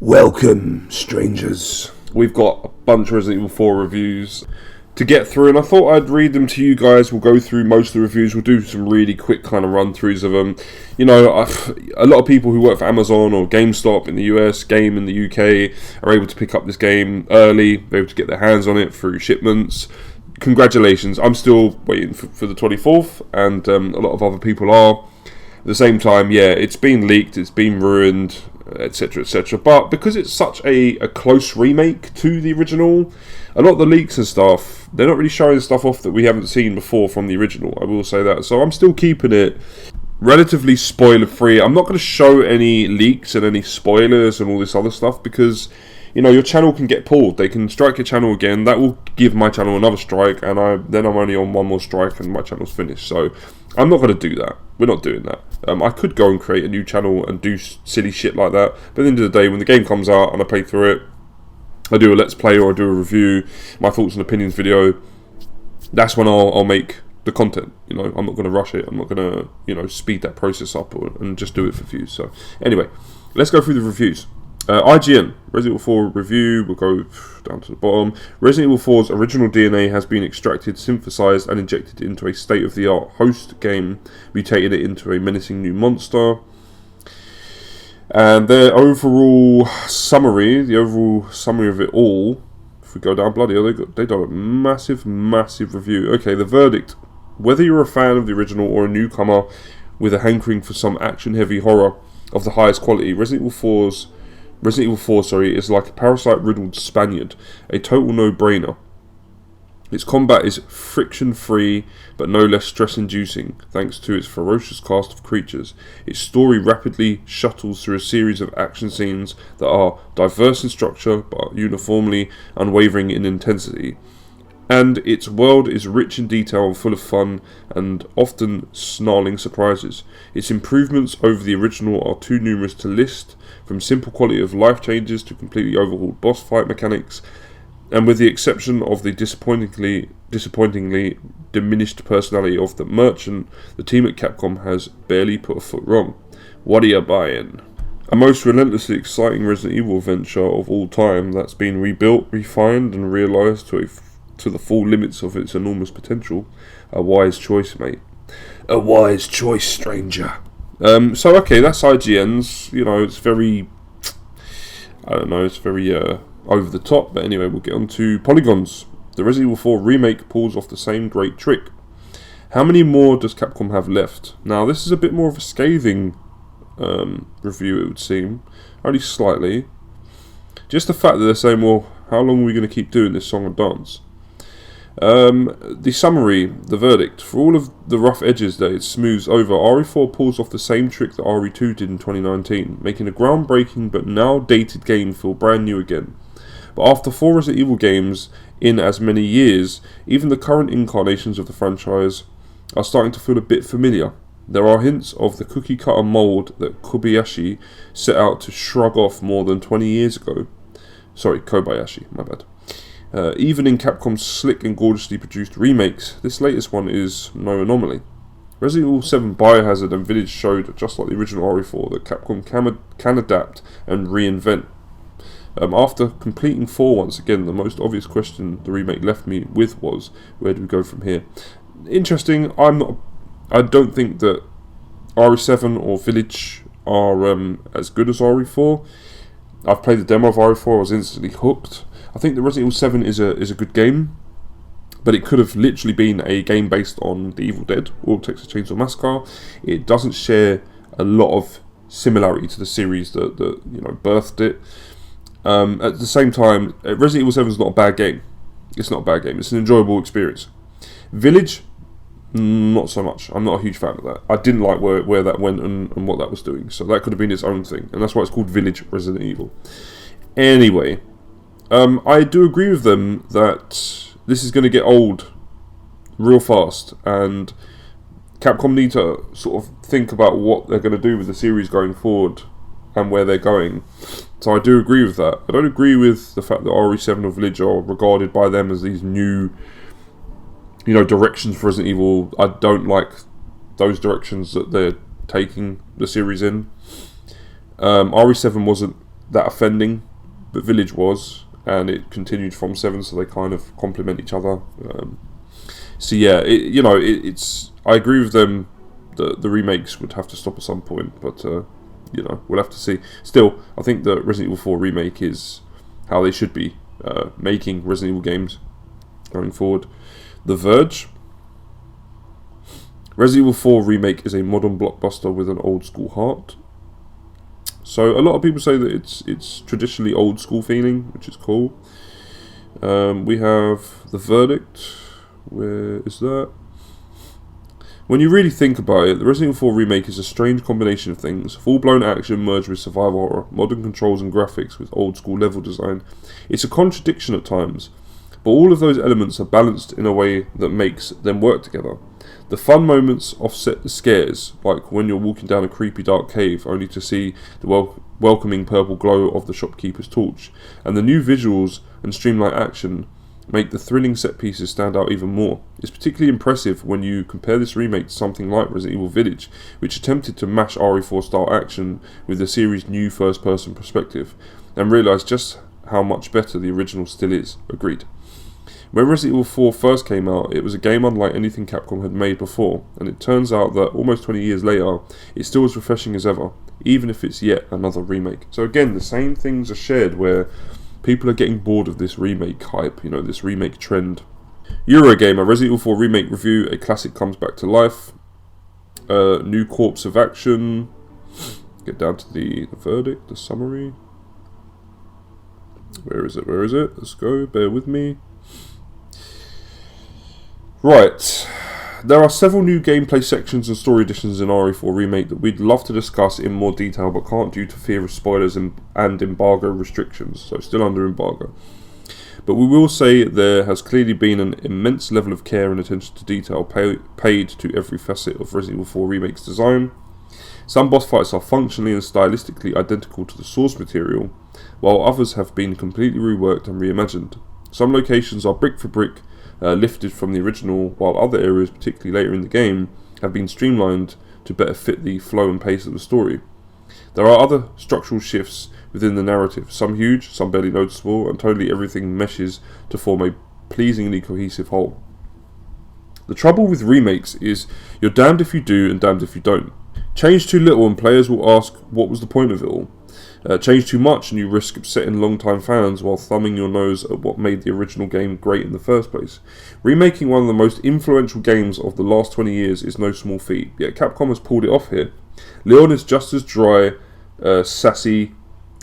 Welcome, strangers. We've got a bunch of Resident Evil 4 reviews to get through, and I thought I'd read them to you guys. We'll go through most of the reviews. We'll do some really quick kind of run-throughs of them. You know, a lot of people who work for Amazon or GameStop in the US, Game in the UK, are able to pick up this game early. They're able to get their hands on it through shipments. Congratulations. I'm still waiting for the 24th, and a lot of other people are. At the same time, yeah, it's been leaked, it's been ruined, etc, etc. But because it's such a close remake to the original, a lot of the leaks and stuff, they're not really showing stuff off that we haven't seen before from the original, I will say that. So I'm still keeping it relatively spoiler free. I'm not going to show any leaks and any spoilers and all this other stuff because, you know, your channel can get pulled. They can strike your channel again. That will give my channel another strike, and then I'm only on one more strike and my channel's finished. So I'm not going to do that. We're not doing that. I could go and create a new channel and do silly shit like that, but at the end of the day, when the game comes out and I play through it, I do a let's play or I do a review, my thoughts and opinions video, that's when I'll make the content. You know, I'm not going to rush it. I'm not going to, you know, speed that process up and just do it for views. So anyway, let's go through the reviews. IGN, Resident Evil 4 review, we'll go down to the bottom. Resident Evil 4's original DNA has been extracted, synthesized and injected into a state-of-the-art host game, mutating it into a menacing new monster. And their overall summary, of it all, if we go down, bloody hell, they done a massive review. Okay, the verdict. Whether you're a fan of the original or a newcomer with a hankering for some action-heavy horror of the highest quality, Resident Evil 4 is like a parasite-riddled Spaniard, a total no-brainer. Its combat is friction-free, but no less stress-inducing, thanks to its ferocious cast of creatures. Its story rapidly shuttles through a series of action scenes that are diverse in structure, but uniformly unwavering in intensity. And its world is rich in detail and full of fun, and often snarling surprises. Its improvements over the original are too numerous to list, from simple quality of life changes to completely overhauled boss fight mechanics, and with the exception of the disappointingly diminished personality of the merchant, the team at Capcom has barely put a foot wrong. What are you buying? A most relentlessly exciting Resident Evil adventure of all time that's been rebuilt, refined and realised to the full limits of its enormous potential. A wise choice, mate. A wise choice, stranger. So okay, that's IGN's. You know, it's very, I don't know, it's very over the top. But anyway, we'll get on to Polygon's. The Resident Evil 4 remake pulls off the same great trick. How many more does Capcom have left? Now, this is a bit more of a scathing review, it would seem. Only slightly. Just the fact that they're saying, well, how long are we going to keep doing this song and dance? The summary, the verdict. For all of the rough edges that it smooths over, RE4 pulls off the same trick that RE2 did in 2019, making a groundbreaking but now dated game feel brand new again. But after 4 Resident Evil games in as many years, even the current incarnations of the franchise are starting to feel a bit familiar. There are hints of the cookie-cutter mould that Kobayashi set out to shrug off more than 20 years ago. Sorry, Kobayashi, my bad. Even in Capcom's slick and gorgeously produced remakes, this latest one is no anomaly. Resident Evil 7 Biohazard and Village showed, just like the original RE4, that Capcom can adapt and reinvent. After completing 4 once again, the most obvious question the remake left me with was, where do we go from here? Interesting. I don't think that RE7 or Village are as good as RE4. I've played the demo of RE4, I was instantly hooked. I think the Resident Evil 7 is a good game, but it could have literally been a game based on The Evil Dead or Texas Chainsaw Massacre. It doesn't share a lot of similarity to the series that you know birthed it. At the same time, Resident Evil 7 is not a bad game. It's not a bad game. It's an enjoyable experience. Village, not so much. I'm not a huge fan of that. I didn't like where that went and what that was doing. So that could have been its own thing, and that's why it's called Village Resident Evil. Anyway. I do agree with them that this is going to get old real fast, and Capcom need to sort of think about what they're going to do with the series going forward and where they're going. So I do agree with that. I don't agree with the fact that RE7 or Village are regarded by them as these new, you know, directions for Resident Evil. I don't like those directions that they're taking the series in. RE7 wasn't that offending, but Village was, and it continued from 7, so they kind of complement each other. So yeah, it's. I agree with them. The remakes would have to stop at some point, but we'll have to see. Still, I think the Resident Evil 4 remake is how they should be making Resident Evil games going forward. The Verge. Resident Evil 4 remake is a modern blockbuster with an old school heart. So a lot of people say that it's traditionally old school feeling, which is cool. We have The Verdict. Where is that? When you really think about it, the Resident Evil 4 remake is a strange combination of things. Full-blown action merged with survival horror, modern controls and graphics with old-school level design. It's a contradiction at times, but all of those elements are balanced in a way that makes them work together. The fun moments offset the scares, like when you're walking down a creepy dark cave only to see the welcoming purple glow of the shopkeeper's torch, and the new visuals and streamlined action make the thrilling set pieces stand out even more. It's particularly impressive when you compare this remake to something like Resident Evil Village, which attempted to mash RE4 style action with the series' new first person perspective, and realise just how much better the original still is. Agreed. When Resident Evil 4 first came out, it was a game unlike anything Capcom had made before, and it turns out that almost 20 years later, it's still as refreshing as ever, even if it's yet another remake. So again, the same things are shared where people are getting bored of this remake hype, this remake trend. Eurogamer, Resident Evil 4 remake review, a classic comes back to life. New course of action. Get down to the verdict, the summary. Where is it? Let's go, bear with me. Right. There are several new gameplay sections and story additions in RE4 Remake that we'd love to discuss in more detail but can't due to fear of spoilers and embargo restrictions, so still under embargo. But we will say there has clearly been an immense level of care and attention to detail paid to every facet of Resident Evil 4 Remake's design. Some boss fights are functionally and stylistically identical to the source material, while others have been completely reworked and reimagined. Some locations are brick for brick, lifted from the original, while other areas, particularly later in the game, have been streamlined to better fit the flow and pace of the story. There are other structural shifts within the narrative, some huge, some barely noticeable, and totally everything meshes to form a pleasingly cohesive whole. The trouble with remakes is you're damned if you do and damned if you don't. Change too little and players will ask what was the point of it all. Change too much and you risk upsetting long-time fans while thumbing your nose at what made the original game great in the first place. Remaking one of the most influential games of the last 20 years is no small feat, yet Capcom has pulled it off here. Leon is just as dry, sassy,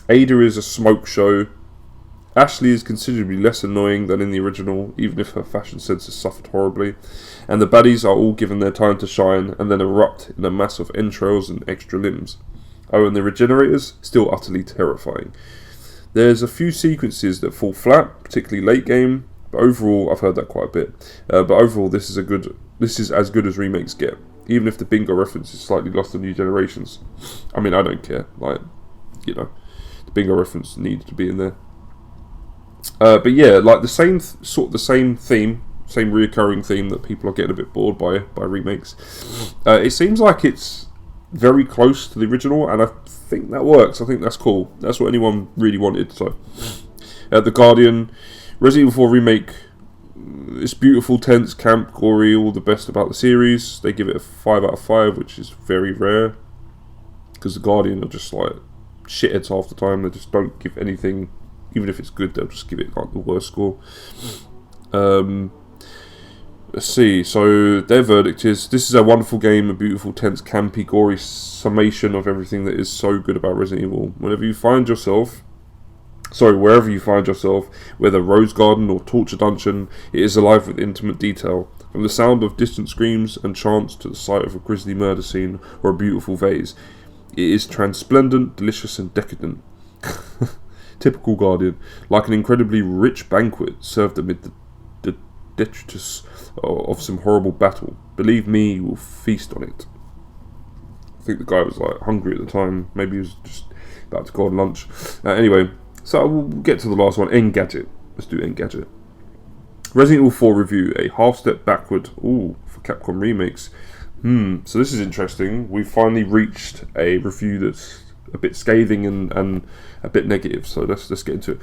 Ada is a smoke show, Ashley is considerably less annoying than in the original, even if her fashion sense has suffered horribly, and the baddies are all given their time to shine and then erupt in a mass of entrails and extra limbs. Oh, and the regenerators, still utterly terrifying. There's a few sequences that fall flat, particularly late game, but overall, I've heard that quite a bit. But overall, this is as good as remakes get, even if the bingo reference is slightly lost on new generations. I mean, I don't care. The bingo reference needs to be in there. But yeah, the same theme, same reoccurring theme that people are getting a bit bored by remakes. It seems like it's very close to the original, and I think that works. I think that's cool. That's what anyone really wanted. So, The Guardian, Resident Evil 4 Remake. It's beautiful, tense, camp, gory, all the best about the series. They give it a 5 out of 5, which is very rare, because The Guardian are just shitheads half the time. They just don't give anything, even if it's good. They'll just give it the worst score. Let's see, so their verdict is, this is a wonderful game, a beautiful, tense, campy, gory summation of everything that is so good about Resident Evil. Wherever you find yourself, whether Rose Garden or Torture Dungeon, it is alive with intimate detail. From the sound of distant screams and chants to the sight of a grisly murder scene or a beautiful vase. It is transplendent, delicious and decadent. Typical Guardian, like an incredibly rich banquet served amid the detritus of some horrible battle. Believe me, you will feast on it. I think the guy was hungry at the time. Maybe he was just about to go on lunch. Anyway, so we'll get to the last one. Engadget. Let's do Engadget. Resident Evil 4 review. A half step backward. Ooh, for Capcom remakes. So this is interesting. We've finally reached a review that's a bit scathing and a bit negative. So let's get into it.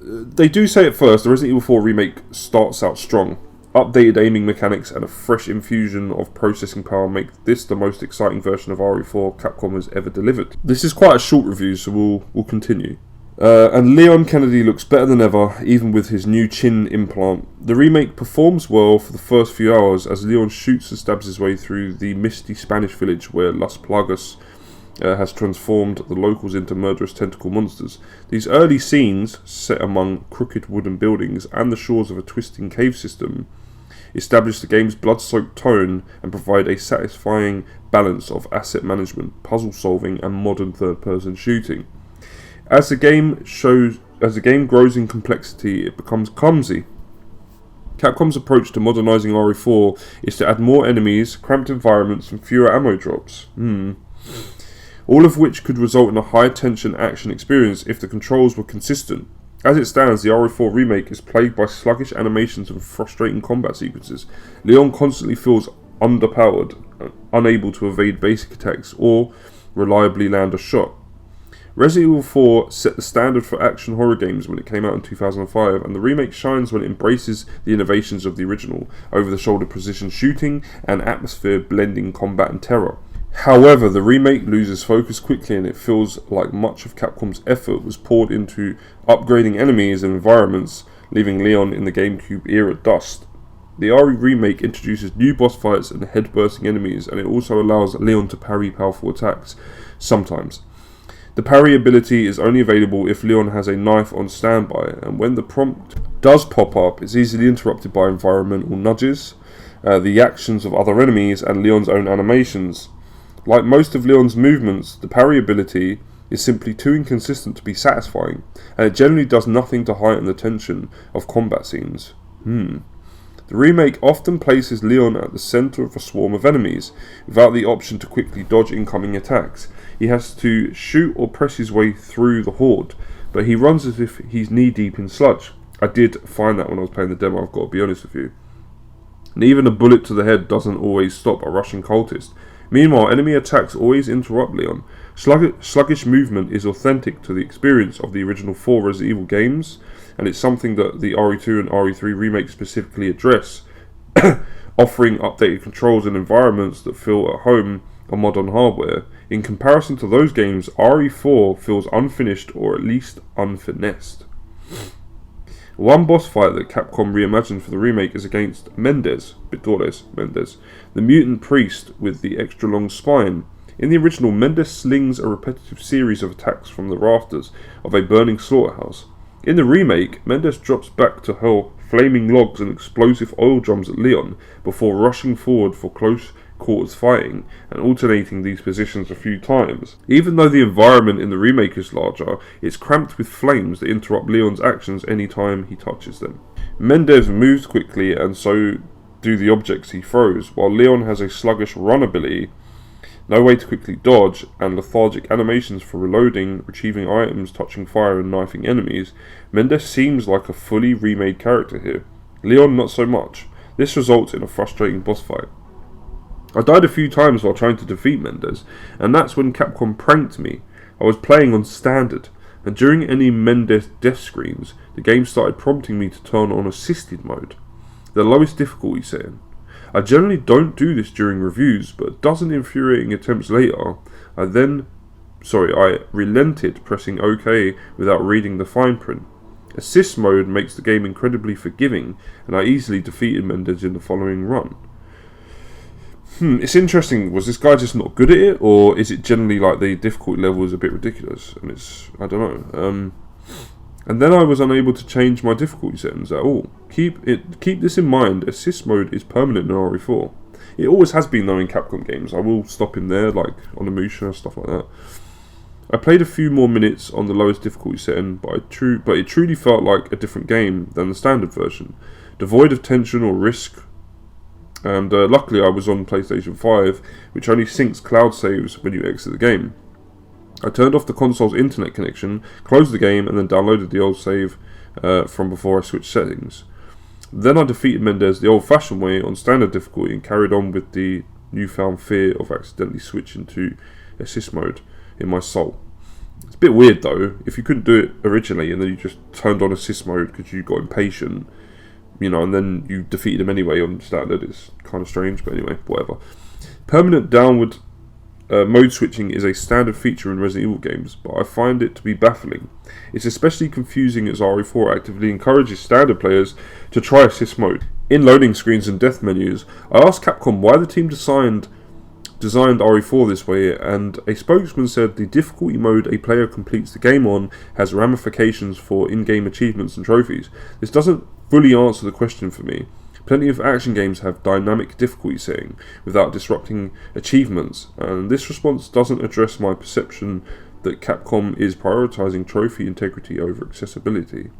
They do say at first the Resident Evil 4 remake starts out strong. Updated aiming mechanics and a fresh infusion of processing power make this the most exciting version of RE4 Capcom has ever delivered. This is quite a short review, so we'll continue. And Leon Kennedy looks better than ever, even with his new chin implant. The remake performs well for the first few hours as Leon shoots and stabs his way through the misty Spanish village where Las Plagas has transformed the locals into murderous tentacle monsters. These early scenes, set among crooked wooden buildings and the shores of a twisting cave system, establish the game's blood-soaked tone and provide a satisfying balance of asset management, puzzle solving, and modern third-person shooting. As the game grows in complexity, it becomes clumsy. Capcom's approach to modernising RE4 is to add more enemies, cramped environments, and fewer ammo drops. All of which could result in a high-tension action experience if the controls were consistent. As it stands, the RE4 remake is plagued by sluggish animations and frustrating combat sequences. Leon constantly feels underpowered, unable to evade basic attacks or reliably land a shot. Resident Evil 4 set the standard for action horror games when it came out in 2005, and the remake shines when it embraces the innovations of the original, over-the-shoulder precision shooting and atmosphere-blending combat and terror. However, the remake loses focus quickly and it feels like much of Capcom's effort was poured into upgrading enemies and environments, leaving Leon in the GameCube era dust. The RE remake introduces new boss fights and head-bursting enemies, and it also allows Leon to parry powerful attacks, sometimes. The parry ability is only available if Leon has a knife on standby, and when the prompt does pop up, it's easily interrupted by environmental nudges, the actions of other enemies, and Leon's own animations. Like most of Leon's movements, the parry ability is simply too inconsistent to be satisfying, and it generally does nothing to heighten the tension of combat scenes. The remake often places Leon at the centre of a swarm of enemies, without the option to quickly dodge incoming attacks. He has to shoot or press his way through the horde, but he runs as if he's knee-deep in sludge. I did find that when I was playing the demo, I've got to be honest with you. And even a bullet to the head doesn't always stop a rushing cultist. Meanwhile, enemy attacks always interrupt Leon. Sluggish movement is authentic to the experience of the original 4 Resident Evil games, and it's something that the RE2 and RE3 remakes specifically address, offering updated controls and environments that feel at home on modern hardware. In comparison to those games, RE4 feels unfinished or at least unfinessed. One boss fight that Capcom reimagined for the remake is against Vidores Mendez, the mutant priest with the extra long spine. In the original, Mendez slings a repetitive series of attacks from the rafters of a burning slaughterhouse. In the remake, Mendez drops back to hurl flaming logs and explosive oil drums at Leon before rushing forward for close quarters fighting and alternating these positions a few times. Even though the environment in the remake is larger, it's cramped with flames that interrupt Leon's actions anytime he touches them. Mendez moves quickly and so do the objects he throws, while Leon has a sluggish run ability, no way to quickly dodge, and lethargic animations for reloading, retrieving items, touching fire and knifing enemies. Mendez seems like a fully remade character here. Leon not so much. This results in a frustrating boss fight. I died a few times while trying to defeat Mendez, and that's when Capcom pranked me. I was playing on standard, and during any Mendez death screens, the game started prompting me to turn on assisted mode, the lowest difficulty setting. I generally don't do this during reviews, but a dozen infuriating attempts later, I relented, pressing OK without reading the fine print. Assist mode makes the game incredibly forgiving, and I easily defeated Mendez in the following run. It's interesting, was this guy just not good at it, or is it generally like the difficulty level is a bit ridiculous, and I don't know. And then I was unable to change my difficulty settings at all. Keep this in mind, assist mode is permanent in RE4. It always has been though in Capcom games. I will stop him there, like on the Musha and stuff like that. I played a few more minutes on the lowest difficulty setting, but it truly felt like a different game than the standard version, devoid of tension or risk. And luckily I was on PlayStation 5, which only syncs cloud saves when you exit the game. I turned off the console's internet connection, closed the game, and then downloaded the old save from before I switched settings. Then I defeated Mendez the old-fashioned way on standard difficulty and carried on with the newfound fear of accidentally switching to assist mode in my soul. It's a bit weird though, if you couldn't do it originally and then you just turned on assist mode because you got impatient, and then you defeated him anyway on standard. It's kind of strange, but anyway, whatever. Permanent downward mode switching is a standard feature in Resident Evil games, but I find it to be baffling. It's especially confusing as RE4 actively encourages standard players to try assist mode. In loading screens and death menus, I asked Capcom why the team designed RE4 this way, and a spokesman said the difficulty mode a player completes the game on has ramifications for in-game achievements and trophies. This doesn't fully answer the question for me. Plenty of action games have dynamic difficulty setting without disrupting achievements, and this response doesn't address my perception that Capcom is prioritizing trophy integrity over accessibility.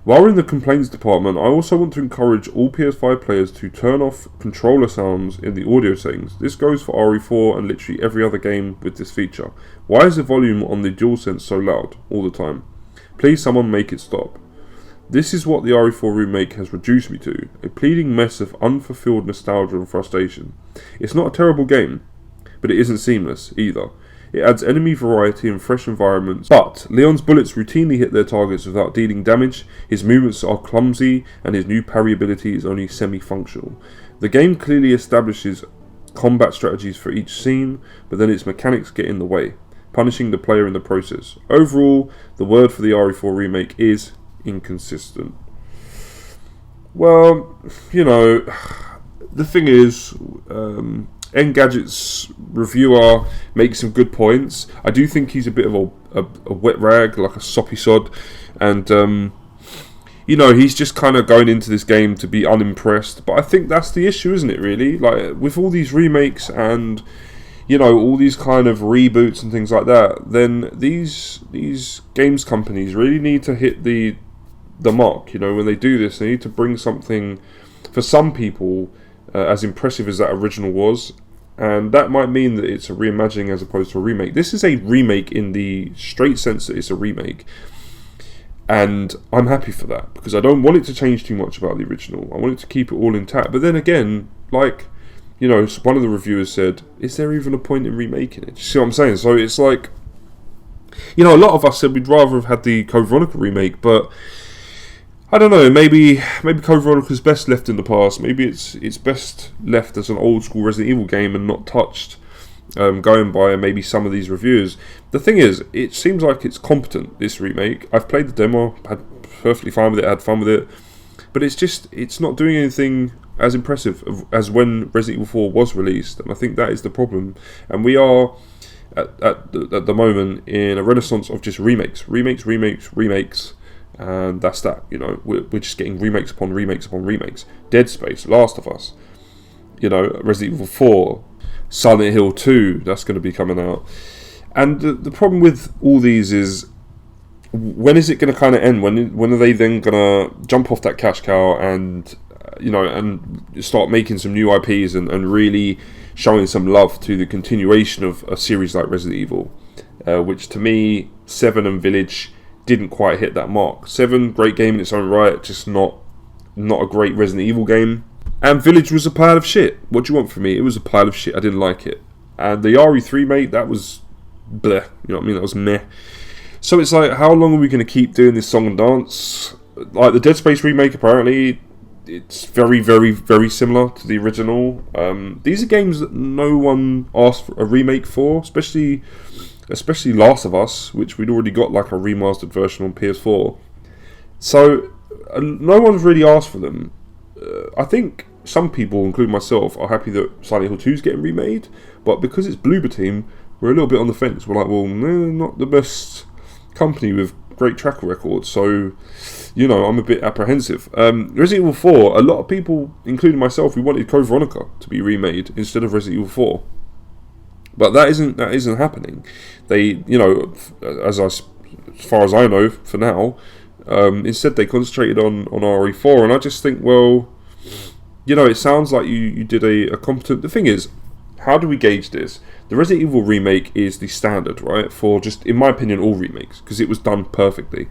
While we're in the complaints department, I also want to encourage all PS5 players to turn off controller sounds in the audio settings. This goes for RE4 and literally every other game with this feature. Why is the volume on the DualSense so loud all the time? Please someone make it stop. This is what the RE4 remake has reduced me to, a pleading mess of unfulfilled nostalgia and frustration. It's not a terrible game, but it isn't seamless either. It adds enemy variety and fresh environments, but Leon's bullets routinely hit their targets without dealing damage, his movements are clumsy, and his new parry ability is only semi-functional. The game clearly establishes combat strategies for each scene, but then its mechanics get in the way, punishing the player in the process. Overall, the word for the RE4 remake is inconsistent. Well, the thing is, Engadget's reviewer makes some good points. I do think he's a bit of a wet rag, like a soppy sod, and he's just kind of going into this game to be unimpressed. But I think that's the issue, isn't it? Really, like with all these remakes and all these kind of reboots and things like that, then these games companies really need to hit the mark. When they do this, they need to bring something for some people as impressive as that original was, and that might mean that it's a reimagining as opposed to a remake. This is a remake in the straight sense that it's a remake, and I'm happy for that because I don't want it to change too much about the original. I want it to keep it all intact. But then again, like one of the reviewers said, is there even a point in remaking it? Do you see what I'm saying? So it's like, a lot of us said we'd rather have had the Code Veronica remake, but I don't know, maybe Code Veronica's best left in the past. Maybe it's best left as an old school Resident Evil game and not touched, going by maybe some of these reviews. The thing is, it seems like it's competent, this remake. I've played the demo, had perfectly fine with it, had fun with it, but it's not doing anything as impressive as when Resident Evil 4 was released, and I think that is the problem. And we are at the moment in a renaissance of just remakes, and that's that. We're just getting remakes upon remakes upon remakes. Dead Space, Last of Us, Resident Evil 4, Silent Hill 2, that's going to be coming out. And the problem with all these is, when is it going to kind of end? When are they then going to jump off that cash cow and and start making some new IPs and really showing some love to the continuation of a series like Resident Evil, which to me, 7 and Village didn't quite hit that mark. 7, great game in its own right, just not a great Resident Evil game. And Village was a pile of shit. What do you want from me? It was a pile of shit. I didn't like it. And the RE3, mate, that was bleh. You know what I mean? That was meh. So it's like, how long are we going to keep doing this song and dance? Like the Dead Space remake, apparently, it's very, very, very similar to the original. These are games that no one asked for a remake for, especially Last of Us, which we'd already got like a remastered version on PS4. So no one's really asked for them. I think some people, including myself, are happy that Silent Hill 2 is getting remade, but because it's Bloober Team, we're a little bit on the fence. We're like, well, no, not the best company with great track record, so I'm a bit apprehensive. Resident Evil 4, a lot of people, including myself, we wanted Code Veronica to be remade instead of Resident Evil 4. But that isn't happening. They, as far as I know, for now, instead they concentrated on RE4, and I just think, well, it sounds like you did a competent. The thing is, how do we gauge this? The Resident Evil remake is the standard, right, for just, in my opinion, all remakes, because it was done perfectly.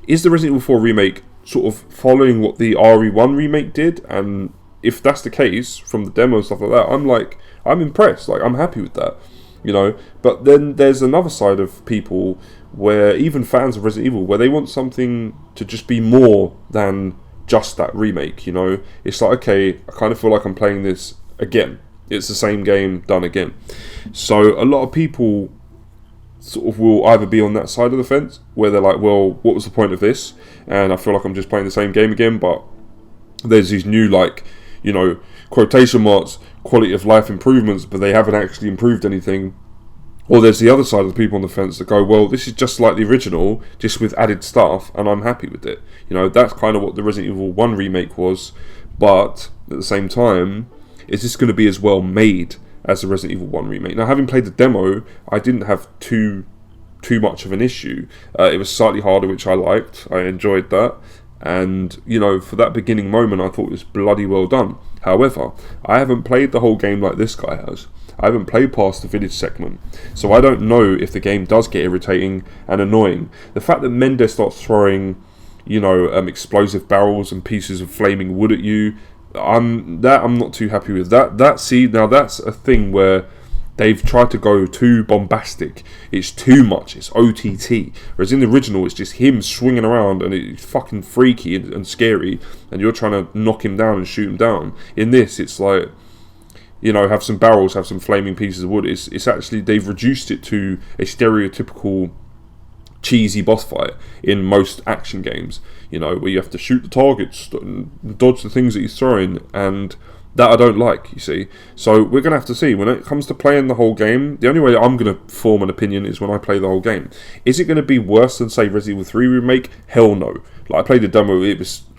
Is the Resident Evil 4 remake sort of following what the RE1 remake did? And if that's the case, from the demo and stuff like that, I'm like, I'm impressed. Like, I'm happy with that, you know. But then there's another side of people where, even fans of Resident Evil, where they want something to just be more than just that remake, you know. It's like, okay, I kind of feel like I'm playing this again. It's the same game done again. So a lot of people sort of will either be on that side of the fence where they're like, well, what was the point of this? And I feel like I'm just playing the same game again, but there's these new, like, you know, quotation marks, quality of life improvements, but they haven't actually improved anything. Or there's the other side of the people on the fence that go, well, this is just like the original, just with added stuff, and I'm happy with it. You know, that's kind of what the Resident Evil 1 remake was, but at the same time, is this going to be as well made as the Resident Evil 1 remake? Now, having played the demo, I didn't have too much of an issue. It was slightly harder, which I liked. I enjoyed that. And, you know, for that beginning moment, I thought it was bloody well done. However, I haven't played the whole game like this guy has. I haven't played past the village segment, so I don't know if the game does get irritating and annoying. The fact that Mendes starts throwing, you know, explosive barrels and pieces of flaming wood at you, I'm not too happy with that. Now that's a thing where they've tried to go too bombastic. It's too much. It's OTT. Whereas in the original, it's just him swinging around and it's fucking freaky and scary, and you're trying to knock him down and shoot him down. In this, it's like, you know, have some barrels, have some flaming pieces of wood. It's actually, they've reduced it to a stereotypical cheesy boss fight in most action games, you know, where you have to shoot the targets and dodge the things that he's throwing, and that I don't like, you see. So we're going to have to see. When it comes to playing the whole game, the only way I'm going to form an opinion is when I play the whole game. Is it going to be worse than, say, Resident Evil 3 Remake? Hell no. Like, I played the demo,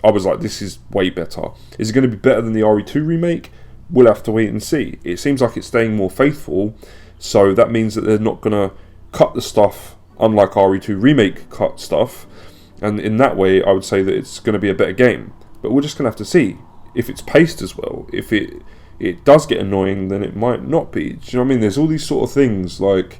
I was like, this is way better. Is it going to be better than the RE2 Remake? We'll have to wait and see. It seems like it's staying more faithful, so that means that they're not going to cut the stuff, unlike RE2 Remake cut stuff, and in that way, I would say that it's going to be a better game. But we're just going to have to see if it's paced as well. If it does get annoying, then it might not be. Do you know what I mean? There's all these sort of things, like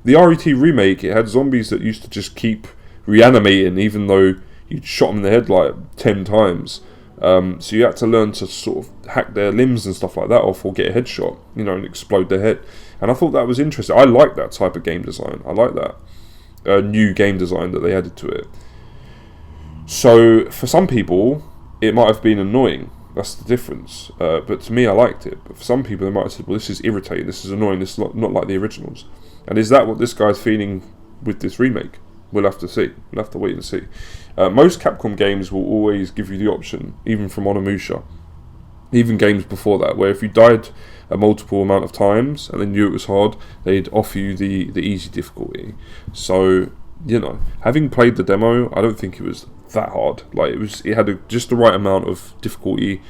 the RE2 Remake, it had zombies that used to just keep reanimating even though you'd shot them in the head like 10 times. So you had to learn to sort of hack their limbs and stuff like that off, or get a headshot, you know, and explode their head. And I thought that was interesting. I like that type of game design. I like that new game design that they added to it. So for some people, it might have been annoying. That's the difference. But to me, I liked it. But for some people, they might have said, well, this is irritating, this is annoying, this is not like the originals. And is that what this guy's feeling with this remake? We'll have to see. We'll have to wait and see. Most Capcom games will always give you the option, even from Onimusha, even games before that, where if you died a multiple amount of times and they knew it was hard, they'd offer you the easy difficulty. So, you know, having played the demo, I don't think it was that hard. Like, it had just the right amount of difficulty,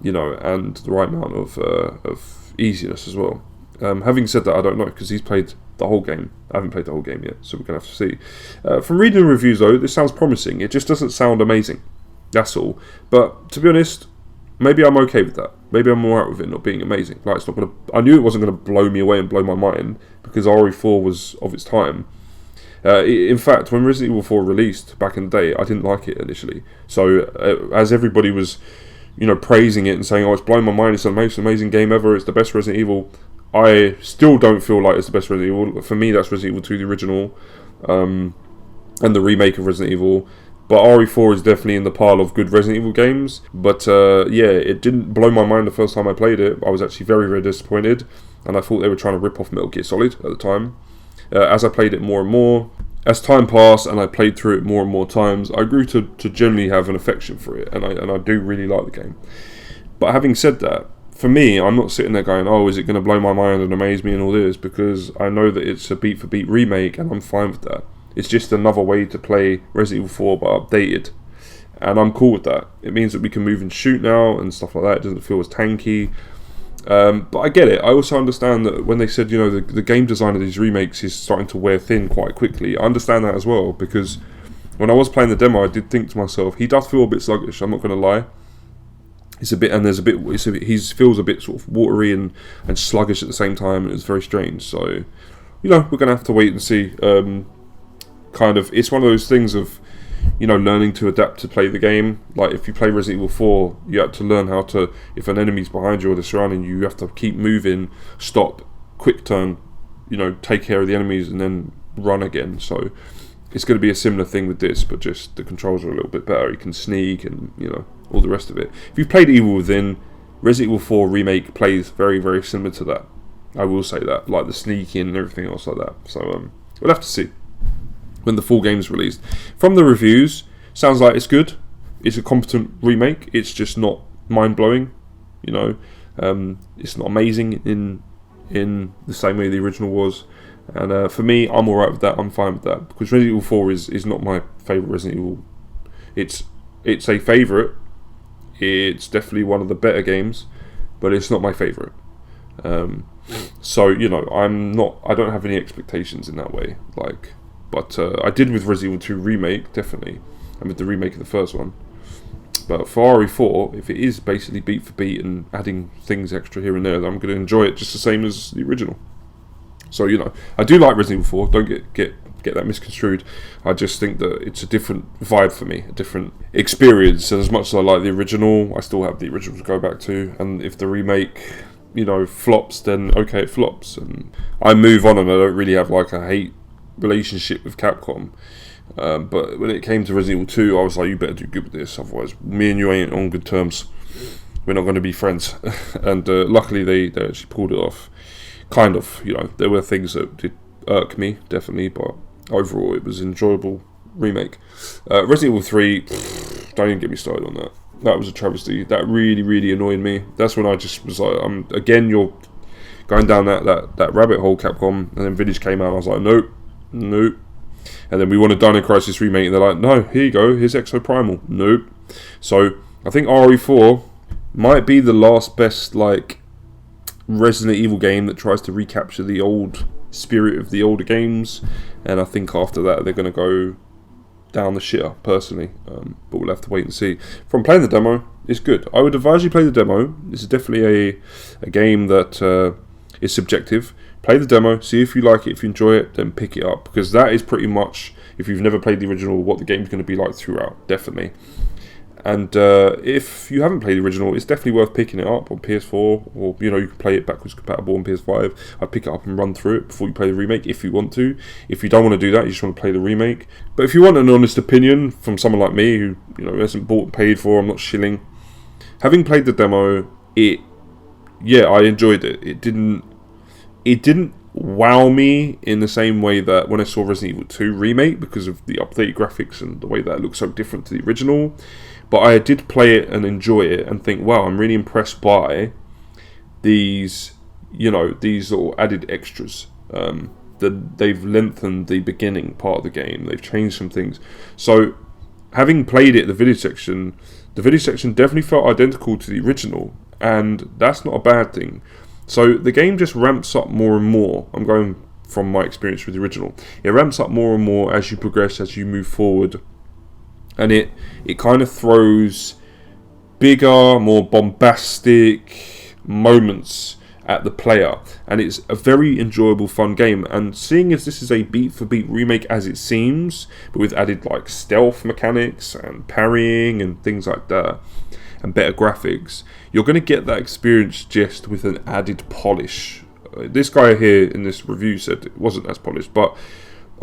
you know, and the right amount of easiness as well. Having said that, I don't know, because he's played the whole game. I haven't played the whole game yet, so we're going to have to see. From reading the reviews, though, this sounds promising. It just doesn't sound amazing. That's all. But to be honest, maybe I'm okay with that. Maybe I'm alright with it not being amazing. Like, it's not going to. I knew it wasn't going to blow me away and blow my mind, because RE4 was of its time. In fact, when Resident Evil 4 released back in the day, I didn't like it initially. So as everybody was, you know, praising it and saying, "Oh, it's blowing my mind. It's the most amazing game ever. It's the best Resident Evil." I still don't feel like it's the best Resident Evil. For me, that's Resident Evil 2, the original, and the remake of Resident Evil. But RE4 is definitely in the pile of good Resident Evil games. But yeah, it didn't blow my mind the first time I played it. I was actually very, very disappointed, and I thought they were trying to rip off Metal Gear Solid at the time. As I played it more and more, as time passed and I played through it more and more times, I grew to generally have an affection for it, and I do really like the game. But having said that, for me, I'm not sitting there going, oh, is it going to blow my mind and amaze me and all this, because I know that it's a beat-for-beat remake, and I'm fine with that. It's just another way to play Resident Evil 4, but updated. And I'm cool with that. It means that we can move and shoot now, and stuff like that. It doesn't feel as tanky. But I get it. I also understand that when they said, you know, the game design of these remakes is starting to wear thin quite quickly. I understand that as well, because when I was playing the demo, I did think to myself, he does feel a bit sluggish, I'm not going to lie. It's a bit, and he feels a bit sort of watery and sluggish at the same time, and it's very strange. So, you know, we're going to have to wait and see. Kind of, it's one of those things of, learning to adapt to play the game. Like if you play Resident Evil 4, you have to learn how to, if an enemy's behind you or they're surrounding you, you have to keep moving, stop, quick turn, take care of the enemies and then run again. So it's going to be a similar thing with this, but just the controls are a little bit better. You can sneak and, all the rest of it. If you've played Evil Within, Resident Evil 4 Remake plays very, very similar to that. I will say that, like the sneaking and everything else like that. So we'll have to see when the full game's released. From the reviews, sounds like it's good. It's a competent remake. It's just not mind-blowing. It's not amazing in the same way the original was. And for me, I'm alright with that. I'm fine with that, because Resident Evil 4 is not my favourite Resident Evil. It's a favourite. It's definitely one of the better games, but it's not my favourite. So I don't have any expectations in that way. But I did with Resident Evil 2 Remake, definitely, and with the remake of the first one. But for RE4, if it is basically beat for beat and adding things extra here and there, I'm going to enjoy it just the same as the original. So, I do like Resident Evil 4, don't get that misconstrued. I just think that it's a different vibe for me, a different experience. And as much as I like the original, I still have the original to go back to. And if the remake, flops, then okay, it flops. And I move on, and I don't really have a hate relationship with Capcom. But when it came to Resident Evil 2, I was like, you better do good with this, otherwise me and you ain't on good terms. We're not going to be friends. And luckily they actually pulled it off. Kind of, there were things that did irk me, definitely, but overall it was an enjoyable remake. Resident Evil 3, don't even get me started on that. That was a travesty. That really, really annoyed me. That's when I just was like, again, you're going down that rabbit hole, Capcom. And then Village came out, and I was like, nope. And then we wanted Dino Crisis Remake, and they're like, no, here you go, here's Exoprimal. Nope. So I think RE4 might be the last best, Resident Evil game that tries to recapture the old spirit of the older games, and I think after that they're going to go down the shitter, personally, but we'll have to wait and see. From playing the demo, it's good. I would advise you play the demo. This is definitely a game that is subjective. Play the demo, see if you like it. If you enjoy it, then pick it up, because that is pretty much, if you've never played the original, what the game's going to be like throughout, definitely. And if you haven't played the original, it's definitely worth picking it up on PS4, or you can play it backwards compatible on PS5. I'd pick it up and run through it before you play the remake, if you want to. If you don't want to do that, you just want to play the remake. But if you want an honest opinion from someone like me who hasn't bought and paid for, I'm not shilling. Having played the demo, I enjoyed it. It didn't wow me in the same way that when I saw Resident Evil 2 Remake, because of the updated graphics and the way that it looks so different to the original. But I did play it and enjoy it and think, wow, I'm really impressed by these little added extras. That they've lengthened the beginning part of the game. They've changed some things. So, having played it, the village section definitely felt identical to the original, and that's not a bad thing. So the game just ramps up more and more. I'm going from my experience with the original. It ramps up more and more as you progress, as you move forward. And it kind of throws bigger, more bombastic moments at the player. And it's a very enjoyable, fun game. And seeing as this is a beat-for-beat remake as it seems, but with added stealth mechanics and parrying and things like that, and better graphics, you're going to get that experience just with an added polish. This guy here in this review said it wasn't as polished, but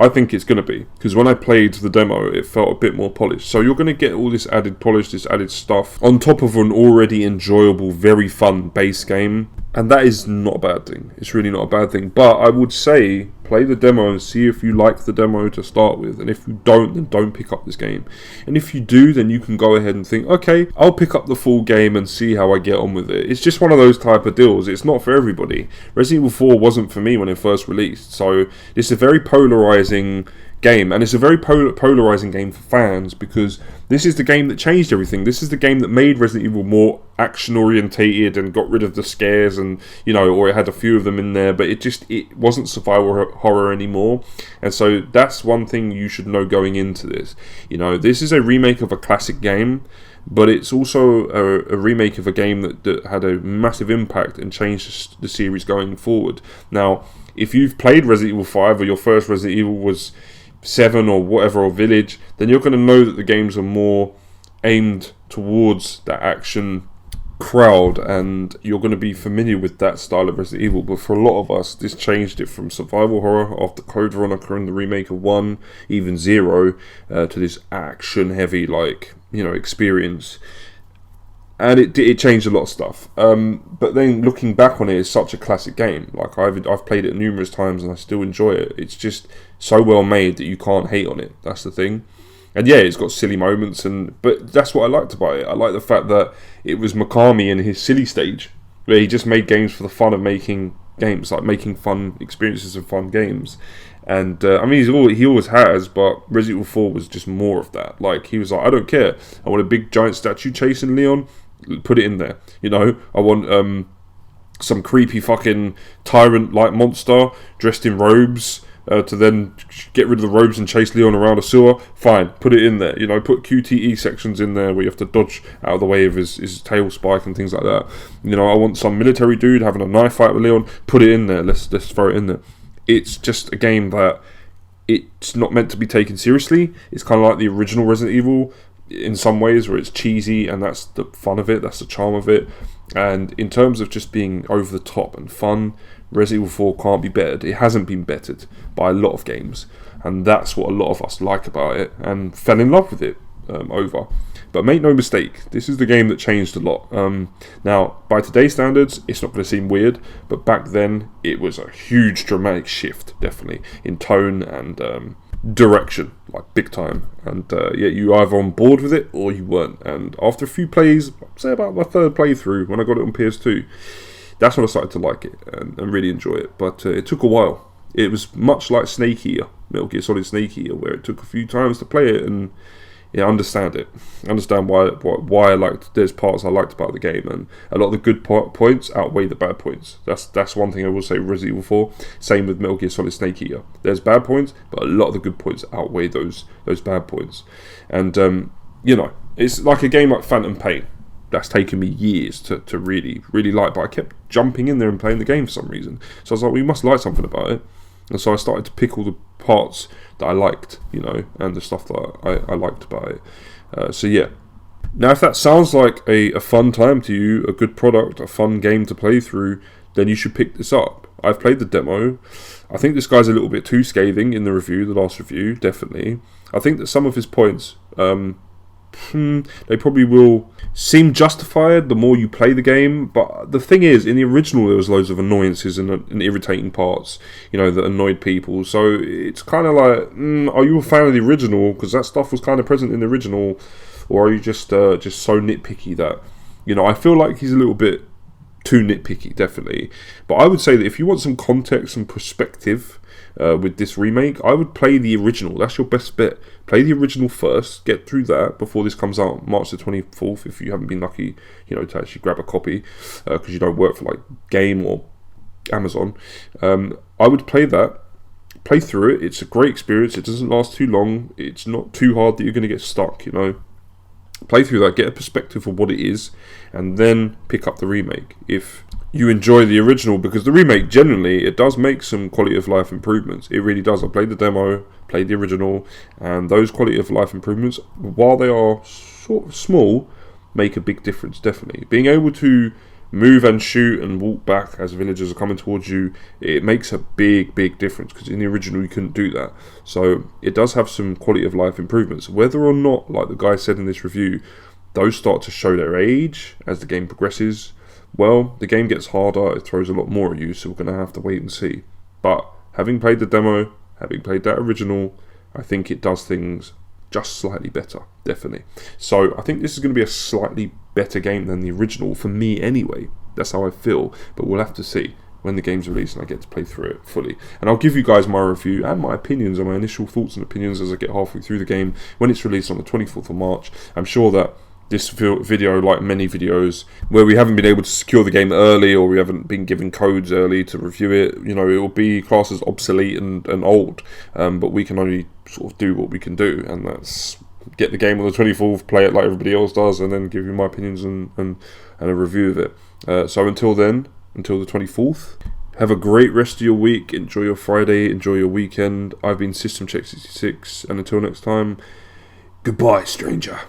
I think it's going to be, because when I played the demo, it felt a bit more polished. So you're going to get all this added polish, this added stuff, on top of an already enjoyable, very fun base game. And that is not a bad thing. It's really not a bad thing. But I would say, play the demo and see if you like the demo to start with. And if you don't, then don't pick up this game. And if you do, then you can go ahead and think, okay, I'll pick up the full game and see how I get on with it. It's just one of those type of deals. It's not for everybody. Resident Evil 4 wasn't for me when it first released. So it's a very polarizing game, and it's a very polarizing game for fans, because this is the game that changed everything. This is the game that made Resident Evil more action orientated and got rid of the scares, and or it had a few of them in there, but it wasn't survival horror anymore. And so that's one thing you should know going into this. This is a remake of a classic game, but it's also a remake of a game that had a massive impact and changed the series going forward. Now, if you've played Resident Evil 5, or your first Resident Evil was 7 or whatever, or Village, then you're going to know that the games are more aimed towards that action crowd, and you're going to be familiar with that style of Resident Evil. But for a lot of us, this changed it from survival horror after Code Veronica and the remake of 1, even 0, to this action heavy experience. And it changed a lot of stuff. But then looking back on it, it's such a classic game. Like I've played it numerous times and I still enjoy it. It's just so well made that you can't hate on it. That's the thing. And yeah, it's got silly moments, but that's what I liked about it. I like the fact that it was Mikami in his silly stage, where he just made games for the fun of making games, like making fun experiences and fun games. And I mean, he always has, but Resident Evil 4 was just more of that. Like, he was like, I don't care. I want a big giant statue chasing Leon. Put it in there. I want some creepy fucking tyrant-like monster dressed in robes to then get rid of the robes and chase Leon around a sewer. Fine, put it in there. Put QTE sections in there where you have to dodge out of the way of his tail spike and things like that. I want some military dude having a knife fight with Leon. Put it in there. Let's throw it in there. It's just a game that it's not meant to be taken seriously. It's kind of like the original Resident Evil in some ways, where it's cheesy, and that's the fun of it, that's the charm of it. And in terms of just being over the top and fun, Resident Evil 4 can't be bettered. It hasn't been bettered by a lot of games, and that's what a lot of us like about it and fell in love with it over. But make no mistake, this is the game that changed a lot. Now, by today's standards, it's not going to seem weird, but back then it was a huge dramatic shift, definitely, in tone and direction, like big time. And you either on board with it or you weren't. And after a few plays, say about my third playthrough when I got it on PS2, that's when I started to like it and really enjoy it. But it took a while. It was much like Snake Eater, Metal Gear Solid Snake Eater, where it took a few times to play it and understand it. Understand why I liked. There's parts I liked about the game, and a lot of the good points outweigh the bad points. That's one thing I will say. Resident Evil 4, same with Metal Gear Solid Snake Eater. There's bad points, but a lot of the good points outweigh those bad points. And it's like a game like Phantom Pain. That's taken me years to really, really like, but I kept jumping in there and playing the game for some reason. So I was like, we must like something about it. And so I started to pick all the parts that I liked, and the stuff that I liked about it. So yeah. Now, if that sounds like a fun time to you, a good product, a fun game to play through, then you should pick this up. I've played the demo. I think this guy's a little bit too scathing in the last review, definitely. I think that some of his points, they probably will seem justified the more you play the game, but the thing is, in the original there was loads of annoyances and irritating parts, that annoyed people. So it's kind of like, are you a fan of the original because that stuff was kind of present in the original, or are you just so nitpicky that, I feel like he's a little bit too nitpicky, definitely. But I would say that if you want some context and perspective with this remake, I would play the original. That's your best bet. Play the original first, get through that before this comes out March the 24th, if you haven't been lucky, to actually grab a copy, because you don't work for like Game or Amazon. I would play that, play through it. It's a great experience. It doesn't last too long. It's not too hard that you're going to get stuck, Play through that, get a perspective of what it is, and then pick up the remake if you enjoy the original, because the remake generally, it does make some quality of life improvements. It really does. I played the demo, played the original, and those quality of life improvements, while they are sort of small, make a big difference, definitely. Being able to move and shoot and walk back as villagers are coming towards you, it makes a big difference, because in the original you couldn't do that. So it does have some quality of life improvements. Whether or not, like the guy said in this review, those start to show their age as the game progresses, well, the game gets harder, it throws a lot more at you, so we're going to have to wait and see. But having played the demo, having played that original, I think it does things just slightly better, definitely. So I think this is going to be a slightly better game than the original, for me anyway. That's how I feel, but we'll have to see when the game's released and I get to play through it fully. And I'll give you guys my review and my opinions and my initial thoughts and opinions as I get halfway through the game when it's released on the 24th of March. I'm sure that this video, like many videos where we haven't been able to secure the game early, or we haven't been given codes early to review it, it will be classed as obsolete and old, but we can only sort of do what we can do, and that's get the game on the 24th, play it like everybody else does, and then give you my opinions and a review of it. So until then, until the 24th, Have a great rest of your week. Enjoy your Friday. Enjoy your weekend. I've been System Check 66, and until next time, goodbye, stranger.